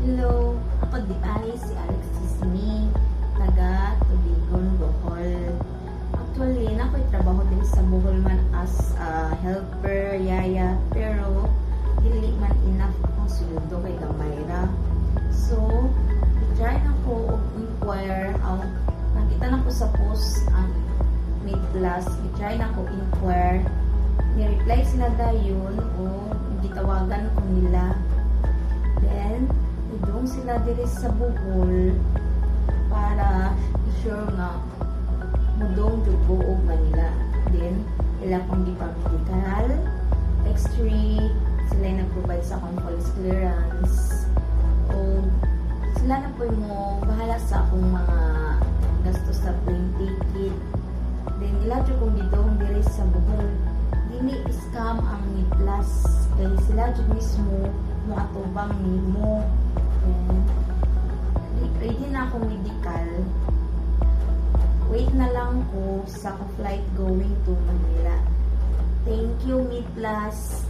Hello, ako di ay si Alexis Mi, taga Tubigon, Bohol. Actually, nako'y trabaho din sa Bohol man as helper, yaya, pero dili man enough akong sweldo kay Gamayra. So, try na ko inquire nakita na ko sa post ang Mid Plus, try na ko inquire, ni-reply sila dayon o gitawagan ko nila. Then, idong sila diri sa Bohol para i-sure nga mudong jugo og Manila. Then, ila kong gipag-medical, X-ray, sila yung nag-provide sa akong police clearance. O, sila na po mo bahala sa akong mga gastos sa plane ticket. Then, ila dyan kong didong diri sa Bohol. Dili scam ang Mid Plus. Kaya sila dyan mismo mo atubang nimo. Ready na ako medical. Wait na lang ko sa flight going to Manila. Thank you, Mid Plus.